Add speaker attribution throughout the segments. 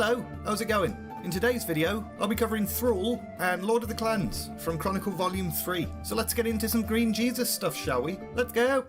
Speaker 1: Hello, how's it going? In today's video, I'll be covering Thrall and Lord of the Clans from Chronicle Volume 3. So let's get into some Green Jesus stuff, shall we? Let's go!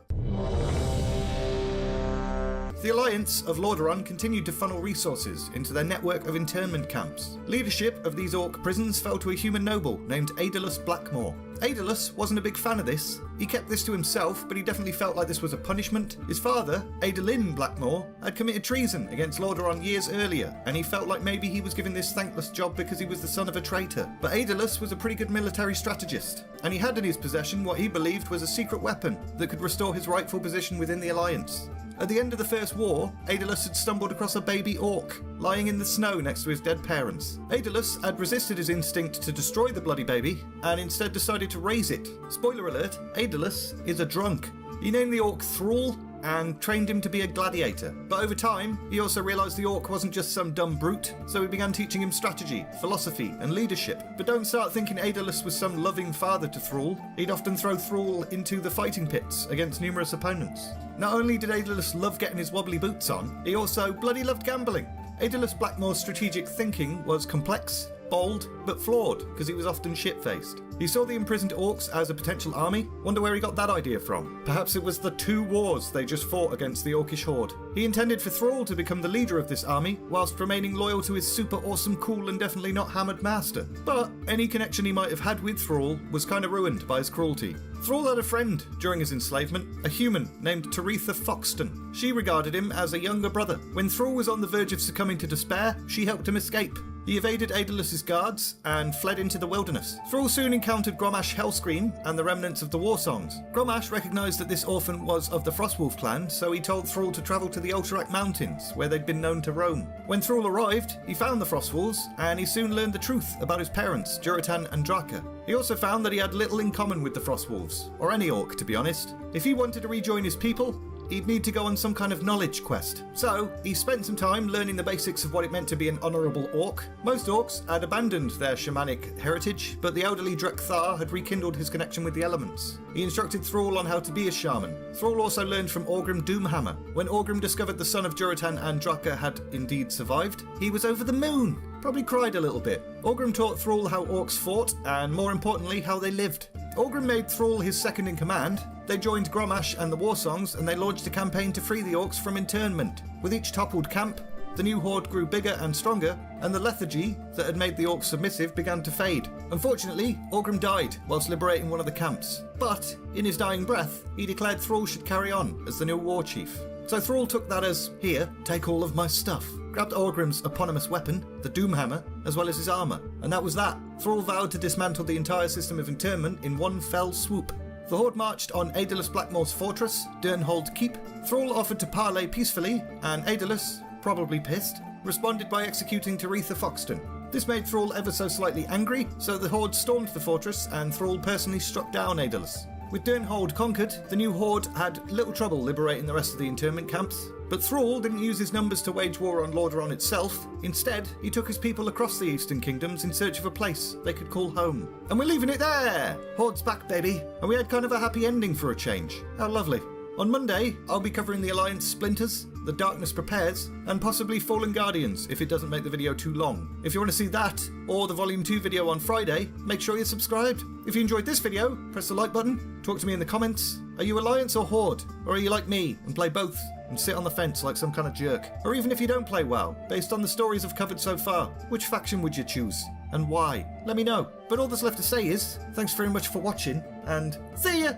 Speaker 1: The Alliance of LORDAERON continued to funnel resources into their network of internment camps. Leadership of these orc prisons fell to a human noble named Aedelas Blackmore. Aedelas wasn't a big fan of this. He kept this to himself, but he definitely felt like this was a punishment. His father, Aedelin Blackmore, had committed treason against LORDAERON years earlier, and he felt like maybe he was given this thankless job because he was the son of a traitor. But Aedelas was a pretty good military strategist, and he had in his possession what he believed was a secret weapon that could restore his rightful position within the Alliance. At the end of the First War, Aedelas had stumbled across a baby orc, lying in the snow next to his dead parents. Aedelas had resisted his instinct to destroy the bloody baby, and instead decided to raise it. Spoiler alert, Aedelas is a drunk. He named the orc Thrall, and trained him to be a gladiator. But over time, he also realised the orc wasn't just some dumb brute, so he began teaching him strategy, philosophy, and leadership. But don't start thinking Aedelas was some loving father to Thrall. He'd often throw Thrall into the fighting pits against numerous opponents. Not only did Aedelas love getting his wobbly boots on, he also bloody loved gambling. Aedelas Blackmore's strategic thinking was complex, bold, but flawed, because he was often shit-faced. He saw the imprisoned orcs as a potential army. Wonder where he got that idea from. Perhaps it was the 2 wars they just fought against the orcish horde. He intended for Thrall to become the leader of this army, whilst remaining loyal to his super awesome, cool, and definitely not hammered master. But any connection he might have had with Thrall was kind of ruined by his cruelty. Thrall had a friend during his enslavement, a human named Teresa Foxton. She regarded him as a younger brother. When Thrall was on the verge of succumbing to despair, she helped him escape. He evaded Aedelas' guards and fled into the wilderness. Thrall soon encountered Grommash Hellscream and the remnants of the war songs. Grommash recognised that this orphan was of the Frostwolf clan, so he told Thrall to travel to the Ultrak Mountains, where they'd been known to roam. When Thrall arrived, he found the Frostwolves, and he soon learned the truth about his parents, Durotan and Draka. He also found that he had little in common with the Frostwolves, or any orc to be honest. If he wanted to rejoin his people, he'd need to go on some kind of knowledge quest. So, he spent some time learning the basics of what it meant to be an honourable orc. Most orcs had abandoned their shamanic heritage, but the elderly Drekthar had rekindled his connection with the elements. He instructed Thrall on how to be a shaman. Thrall also learned from Orgrim Doomhammer. When Orgrim discovered the son of Durotan and Draka had indeed survived, he was over the moon. Probably cried a little bit. Orgrim taught Thrall how orcs fought, and more importantly, how they lived. Orgrim made Thrall his second in command. They joined Grommash and the war songs, and they launched a campaign to free the orcs from internment. With each toppled camp, the new horde grew bigger and stronger, and the lethargy that had made the orcs submissive began to fade. Unfortunately, Orgrim died whilst liberating one of the camps. But, in his dying breath, he declared Thrall should carry on as the new warchief. So Thrall took that as, here, take all of my stuff. Grabbed Orgrim's eponymous weapon, the Doomhammer, as well as his armour. And that was that. Thrall vowed to dismantle the entire system of internment in one fell swoop. The Horde marched on Aedelas Blackmore's fortress, Durnhold Keep. Thrall offered to parley peacefully, and Aedelas, probably pissed, responded by executing Teresa Foxton. This made Thrall ever so slightly angry, so the Horde stormed the fortress, and Thrall personally struck down Aedelas. With Durnhold conquered, the new Horde had little trouble liberating the rest of the internment camps. But Thrall didn't use his numbers to wage war on LORDAERON itself. Instead, he took his people across the Eastern Kingdoms in search of a place they could call home. And we're leaving it there! Horde's back, baby! And we had kind of a happy ending for a change. How lovely. On Monday, I'll be covering the Alliance Splinters, The Darkness Prepares, and possibly Fallen Guardians if it doesn't make the video too long. If you want to see that, or the Volume 2 video on Friday, make sure you're subscribed. If you enjoyed this video, press the like button, talk to me in the comments. Are you Alliance or Horde? Or are you like me and play both and sit on the fence like some kind of jerk? Or even if you don't play WoW, based on the stories I've covered so far, which faction would you choose? And why? Let me know. But all that's left to say is, thanks very much for watching, and see ya!